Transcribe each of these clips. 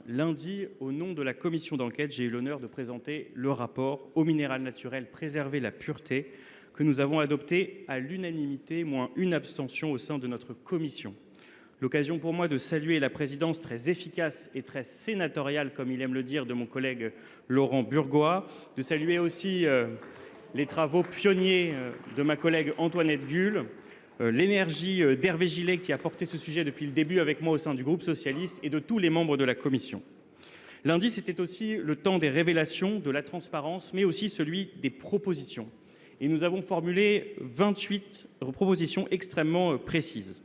lundi, au nom de la commission d'enquête, j'ai eu l'honneur de présenter le rapport Eau minérale naturelle, préserver la pureté, que nous avons adopté à l'unanimité, moins une abstention au sein de notre commission. L'occasion pour moi de saluer la présidence très efficace et très sénatoriale, comme il aime le dire, de mon collègue Laurent Burgoa, de saluer aussi les travaux pionniers de ma collègue Antoinette Guhl, l'énergie d'Hervé Gillet qui a porté ce sujet depuis le début avec moi au sein du groupe socialiste et de tous les membres de la commission. Lundi, c'était aussi le temps des révélations, de la transparence, mais aussi celui des propositions. Et nous avons formulé 28 propositions extrêmement précises.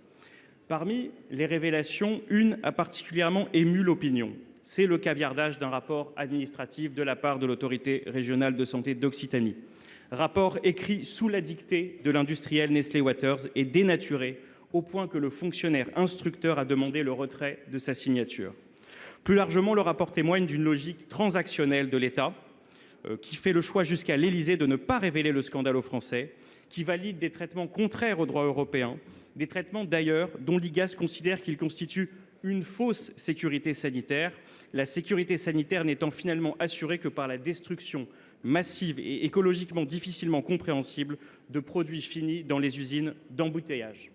Parmi les révélations, une a particulièrement ému l'opinion. C'est le caviardage d'un rapport administratif de la part de l'autorité régionale de santé d'Occitanie. Rapport écrit sous la dictée de l'industriel Nestlé Waters et dénaturé au point que le fonctionnaire instructeur a demandé le retrait de sa signature. Plus largement, le rapport témoigne d'une logique transactionnelle de l'État qui fait le choix jusqu'à l'Élysée de ne pas révéler le scandale aux Français, qui valide des traitements contraires au droit européen, des traitements d'ailleurs dont l'IGAS considère qu'ils constituent une fausse sécurité sanitaire, la sécurité sanitaire n'étant finalement assurée que par la destruction massive et écologiquement difficilement compréhensible de produits finis dans les usines d'embouteillage.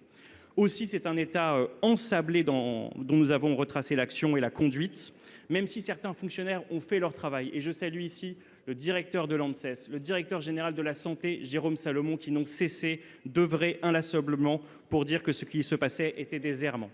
Aussi, c'est un État ensablé dont nous avons retracé l'action et la conduite, même si certains fonctionnaires ont fait leur travail. Et je salue ici le directeur de l'ANSES, le directeur général de la Santé, Jérôme Salomon, qui n'ont cessé d'œuvrer inlassablement pour dire que ce qui se passait était des errements.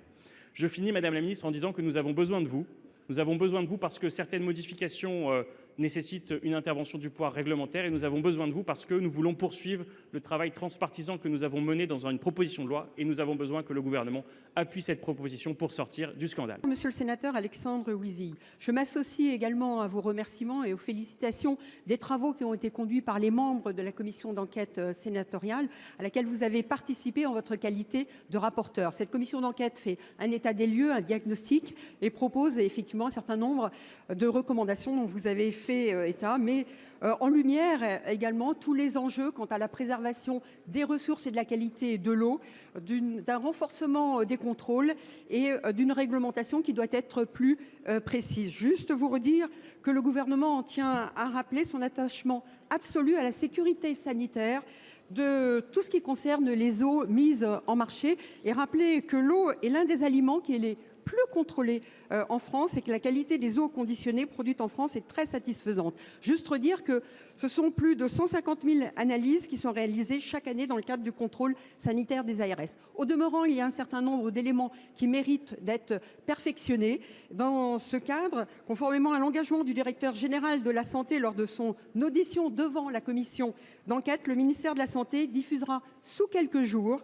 Je finis, Madame la Ministre, en disant que nous avons besoin de vous. Nous avons besoin de vous parce que certaines modifications nécessitent une intervention du pouvoir réglementaire et nous avons besoin de vous parce que nous voulons poursuivre le travail transpartisan que nous avons mené dans une proposition de loi et nous avons besoin que le gouvernement appuie cette proposition pour sortir du scandale. Monsieur le sénateur Alexandre Huizzi, je m'associe également à vos remerciements et aux félicitations des travaux qui ont été conduits par les membres de la commission d'enquête sénatoriale à laquelle vous avez participé en votre qualité de rapporteur. Cette commission d'enquête fait un état des lieux, un diagnostic et propose effectivement un certain nombre de recommandations dont vous avez fait état, mais en lumière également tous les enjeux quant à la préservation des ressources et de la qualité de l'eau, d'un renforcement des contrôles et d'une réglementation qui doit être plus précise. Juste vous redire que le gouvernement en tient à rappeler son attachement absolu à la sécurité sanitaire de tout ce qui concerne les eaux mises en marché et rappeler que l'eau est l'un des aliments qui est les plus contrôlée en France et que la qualité des eaux conditionnées produites en France est très satisfaisante. Juste redire que ce sont plus de 150 000 analyses qui sont réalisées chaque année dans le cadre du contrôle sanitaire des ARS. Au demeurant, il y a un certain nombre d'éléments qui méritent d'être perfectionnés. Dans ce cadre, conformément à l'engagement du directeur général de la Santé lors de son audition devant la commission d'enquête, le ministère de la Santé diffusera sous quelques jours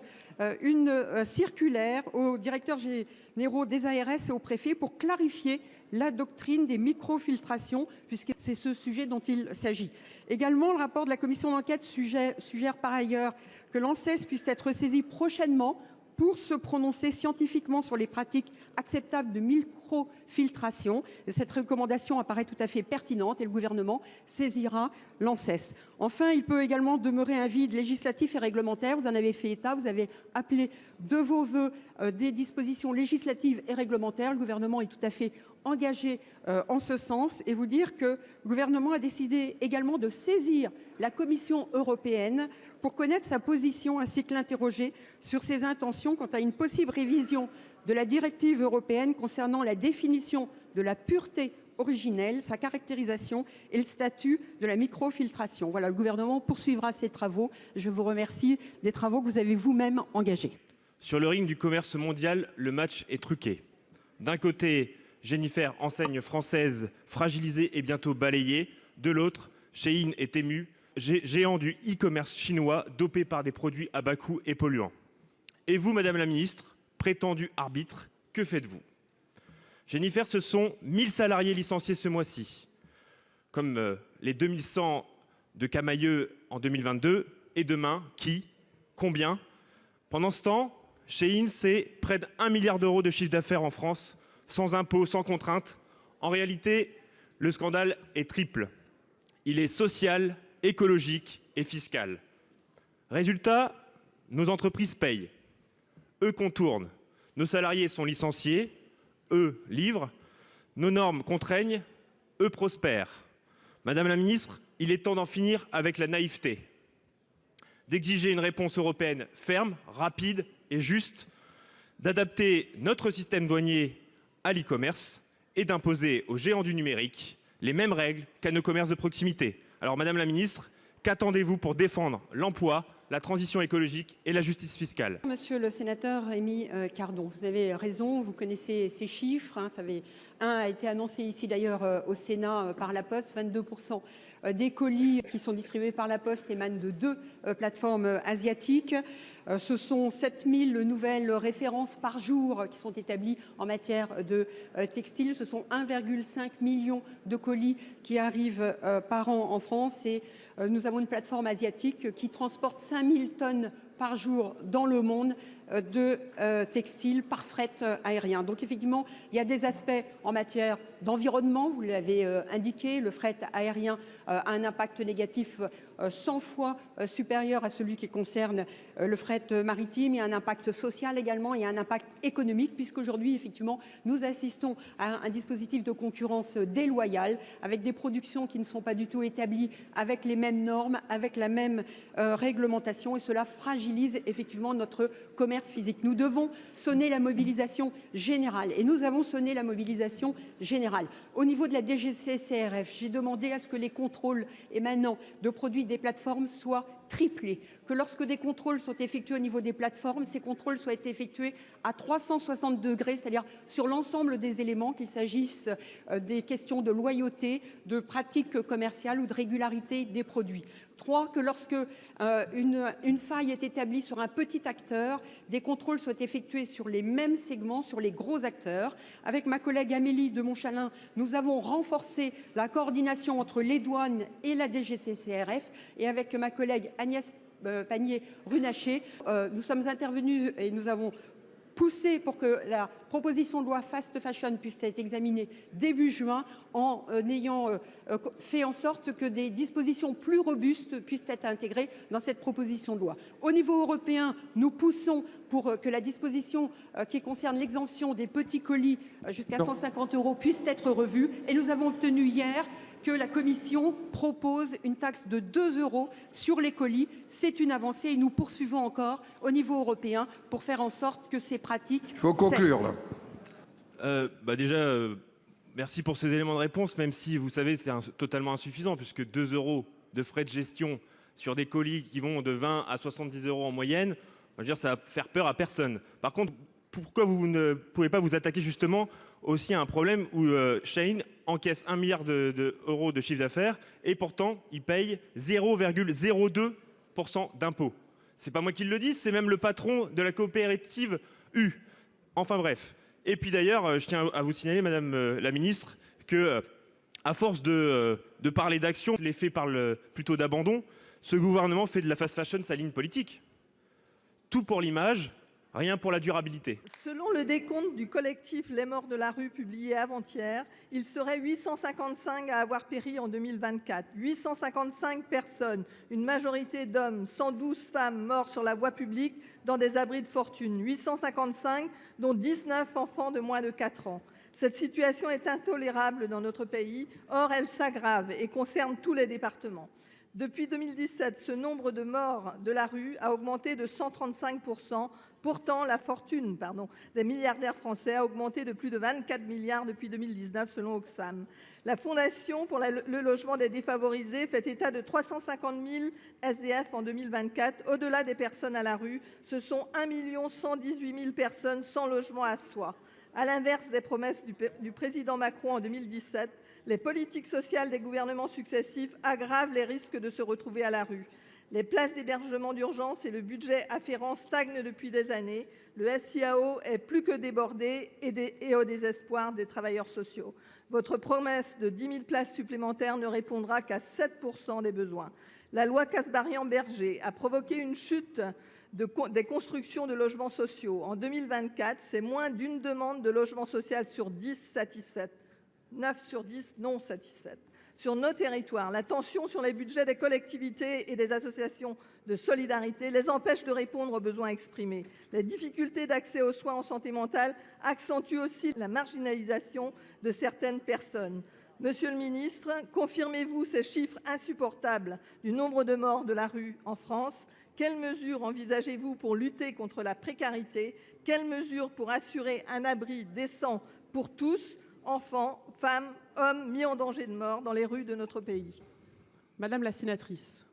une circulaire aux directeurs généraux des ARS et aux préfets pour clarifier la doctrine des microfiltrations, puisque c'est ce sujet dont il s'agit. Également, le rapport de la commission d'enquête suggère par ailleurs que l'ANSES puisse être saisie prochainement pour se prononcer scientifiquement sur les pratiques acceptables de microfiltration. Cette recommandation apparaît tout à fait pertinente et le gouvernement saisira l'ANSES. Enfin, il peut également demeurer un vide législatif et réglementaire. Vous en avez fait état, vous avez appelé de vos voeux des dispositions législatives et réglementaires. Le gouvernement est tout à fait engagé en ce sens et vous dire que le gouvernement a décidé également de saisir la Commission européenne pour connaître sa position ainsi que l'interroger sur ses intentions quant à une possible révision de la directive européenne concernant la définition de la pureté originelle, sa caractérisation et le statut de la microfiltration. Voilà, le gouvernement poursuivra ses travaux. Je vous remercie des travaux que vous avez vous-même engagés. Sur le ring du commerce mondial, le match est truqué. D'un côté, Jennifer, enseigne française fragilisée et bientôt balayée. De l'autre, Shein et Temu, géant du e-commerce chinois dopé par des produits à bas coût et polluants. Et vous, Madame la Ministre, prétendu arbitre, que faites-vous? Jennifer, ce sont 1000 salariés licenciés ce mois-ci, comme les 2100 de Camailleux en 2022. Et demain, qui? Combien? Pendant ce temps, Shein, c'est près d'1 milliard d'euros de chiffre d'affaires en France, sans impôts, sans contraintes. En réalité, le scandale est triple. Il est social, écologique et fiscal. Résultat, nos entreprises payent. Eux contournent. Nos salariés sont licenciés. Eux livrent. Nos normes contraignent, eux prospèrent. Madame la ministre, il est temps d'en finir avec la naïveté, d'exiger une réponse européenne ferme, rapide et juste, d'adapter notre système douanier à l'e-commerce et d'imposer aux géants du numérique les mêmes règles qu'à nos commerces de proximité. Alors Madame la ministre, qu'attendez-vous pour défendre l'emploi, la transition écologique et la justice fiscale? Monsieur le sénateur Rémi Cardon, vous avez raison, vous connaissez ces chiffres. Un a été annoncé ici d'ailleurs au Sénat par la Poste. 22% des colis qui sont distribués par la Poste émanent de 2 plateformes asiatiques. Ce sont 7000 nouvelles références par jour qui sont établies en matière de textile. Ce sont 1,5 million de colis qui arrivent par an en France. Et nous avons une plateforme asiatique qui transporte 5000 tonnes par jour dans le monde de textiles par fret aérien. Donc effectivement, il y a des aspects en matière d'environnement, vous l'avez indiqué, le fret aérien a un impact négatif 100 fois supérieur à celui qui concerne le fret maritime. Il y a un impact social également, il y a un impact économique, puisqu'aujourd'hui, effectivement, nous assistons à un dispositif de concurrence déloyale, avec des productions qui ne sont pas du tout établies avec les mêmes normes, avec la même réglementation, et cela fragilise effectivement notre commerce physique. Nous devons sonner la mobilisation générale, et nous avons sonné la mobilisation générale. Au niveau de la DGCCRF, j'ai demandé à ce que les contrôles émanant de produits des plateformes soient triplés, que lorsque des contrôles sont effectués au niveau des plateformes, ces contrôles soient effectués à 360 degrés, c'est-à-dire sur l'ensemble des éléments, qu'il s'agisse des questions de loyauté, de pratiques commerciales ou de régularité des produits. 3, que lorsque une faille est établie sur un petit acteur, des contrôles soient effectués sur les mêmes segments, sur les gros acteurs. Avec ma collègue Amélie de Montchalin, nous avons renforcé la coordination entre les douanes et la DGCCRF. Et avec ma collègue Agnès Pannier-Runacher, nous sommes intervenus et nous avons poussé pour que la proposition de loi Fast Fashion puisse être examinée début juin, en ayant fait en sorte que des dispositions plus robustes puissent être intégrées dans cette proposition de loi. Au niveau européen, nous poussons pour que la disposition qui concerne l'exemption des petits colis jusqu'à 150 € puisse être revue. Et nous avons obtenu hier que la Commission propose une taxe de 2 € sur les colis. C'est une avancée et nous poursuivons encore au niveau européen pour faire en sorte que ces pratiques cessent. Il faut conclure là. Déjà, merci pour ces éléments de réponse, même si vous savez c'est totalement insuffisant, puisque 2 € de frais de gestion sur des colis qui vont de 20 à 70 € en moyenne, je veux dire, ça va faire peur à personne. Par contre, pourquoi vous ne pouvez pas vous attaquer justement aussi à un problème où Shein encaisse 1 milliard d'euros de chiffre d'affaires et pourtant il paye 0,02% d'impôts. C'est pas moi qui le dis, c'est même le patron de la coopérative U. Enfin bref. Et puis d'ailleurs, je tiens à vous signaler, Madame la Ministre, que à force de parler d'action, l'effet parle plutôt d'abandon. Ce gouvernement fait de la fast fashion sa ligne politique. Tout pour l'image, rien pour la durabilité. Selon le décompte du collectif Les Morts de la rue publié avant-hier, il serait 855 à avoir péri en 2024. 855 personnes, une majorité d'hommes, 112 femmes morts sur la voie publique dans des abris de fortune. 855, dont 19 enfants de moins de 4 ans. Cette situation est intolérable dans notre pays. Or, elle s'aggrave et concerne tous les départements. Depuis 2017, ce nombre de morts de la rue a augmenté de 135%. Pourtant, la fortune des milliardaires français a augmenté de plus de 24 milliards depuis 2019, selon Oxfam. La Fondation pour le logement des défavorisés fait état de 350 000 SDF en 2024. Au-delà des personnes à la rue, ce sont 1 118 000 personnes sans logement à soi. À l'inverse des promesses du président Macron en 2017, les politiques sociales des gouvernements successifs aggravent les risques de se retrouver à la rue. Les places d'hébergement d'urgence et le budget afférent stagnent depuis des années. Le SIAO est plus que débordé et au désespoir des travailleurs sociaux. Votre promesse de 10 000 places supplémentaires ne répondra qu'à 7% des besoins. La loi Kasbarian-Berger a provoqué une chute des constructions de logements sociaux. En 2024, c'est moins d'une demande de logement social sur 10 satisfaite. 9 sur 10 non satisfaites. sur nos territoires. La tension sur les budgets des collectivités et des associations de solidarité les empêche de répondre aux besoins exprimés. Les difficultés d'accès aux soins en santé mentale accentuent aussi la marginalisation de certaines personnes. Monsieur le ministre, confirmez-vous ces chiffres insupportables du nombre de morts de la rue en France ? Quelles mesures envisagez-vous pour lutter contre la précarité ? Quelles mesures pour assurer un abri décent pour tous, enfants, femmes, hommes mis en danger de mort dans les rues de notre pays ? Madame la sénatrice,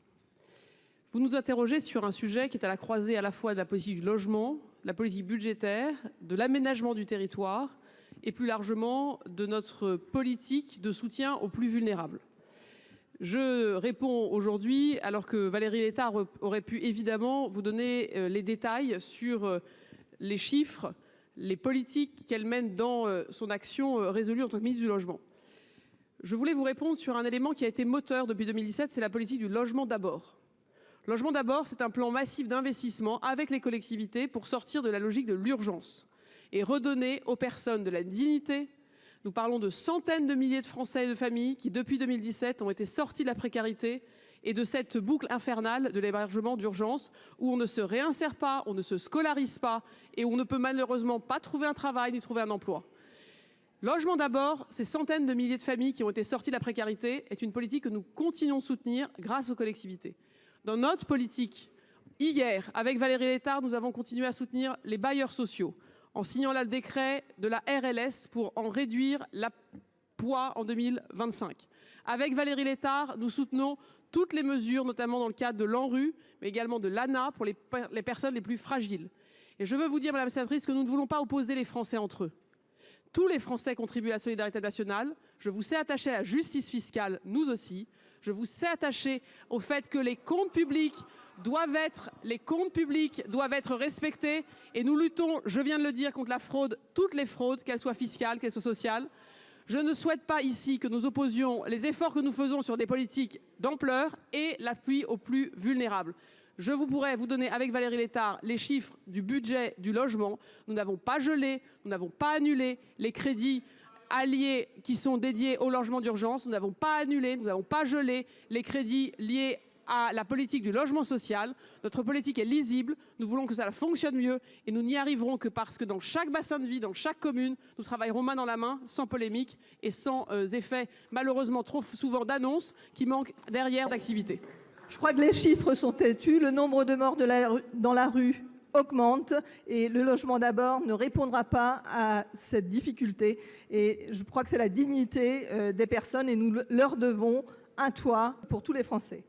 vous nous interrogez sur un sujet qui est à la croisée à la fois de la politique du logement, de la politique budgétaire, de l'aménagement du territoire et plus largement de notre politique de soutien aux plus vulnérables. Je réponds aujourd'hui alors que Valérie Létard aurait pu évidemment vous donner les détails sur les chiffres, les politiques qu'elle mène dans son action résolue en tant que ministre du Logement. Je voulais vous répondre sur un élément qui a été moteur depuis 2017, c'est la politique du logement d'abord. Logement d'abord, c'est un plan massif d'investissement avec les collectivités pour sortir de la logique de l'urgence et redonner aux personnes de la dignité. Nous parlons de centaines de milliers de Français et de familles qui, depuis 2017, ont été sortis de la précarité et de cette boucle infernale de l'hébergement d'urgence où on ne se réinsère pas, on ne se scolarise pas et où on ne peut malheureusement pas trouver un travail ni trouver un emploi. Logement d'abord, ces centaines de milliers de familles qui ont été sorties de la précarité est une politique que nous continuons de soutenir grâce aux collectivités. Dans notre politique, hier, avec Valérie Létard, nous avons continué à soutenir les bailleurs sociaux en signant le décret de la RLS pour en réduire le poids en 2025. Avec Valérie Létard, nous soutenons toutes les mesures, notamment dans le cadre de l'ANRU, mais également de l'ANA pour les personnes les plus fragiles. Et je veux vous dire, Madame la sénatrice, que nous ne voulons pas opposer les Français entre eux. Tous les Français contribuent à la solidarité nationale. Je vous sais attaché à la justice fiscale, nous aussi. Je vous sais attaché au fait que les comptes publics doivent être respectés. Et nous luttons, je viens de le dire, contre la fraude, toutes les fraudes, qu'elles soient fiscales, qu'elles soient sociales. Je ne souhaite pas ici que nous opposions les efforts que nous faisons sur des politiques d'ampleur et l'appui aux plus vulnérables. Je pourrais vous donner avec Valérie Létard les chiffres du budget du logement. Nous n'avons pas gelé, nous n'avons pas annulé les crédits alliés qui sont dédiés au logement d'urgence. Nous n'avons pas annulé, nous n'avons pas gelé les crédits liés à la politique du logement social. Notre politique est lisible, nous voulons que ça fonctionne mieux et nous n'y arriverons que parce que dans chaque bassin de vie, dans chaque commune, nous travaillerons main dans la main, sans polémique et sans effet malheureusement trop souvent d'annonces qui manquent derrière d'activité. Je crois que les chiffres sont têtus, le nombre de morts dans la rue augmente et le logement d'abord ne répondra pas à cette difficulté. Et je crois que c'est la dignité des personnes et nous leur devons un toit pour tous les Français.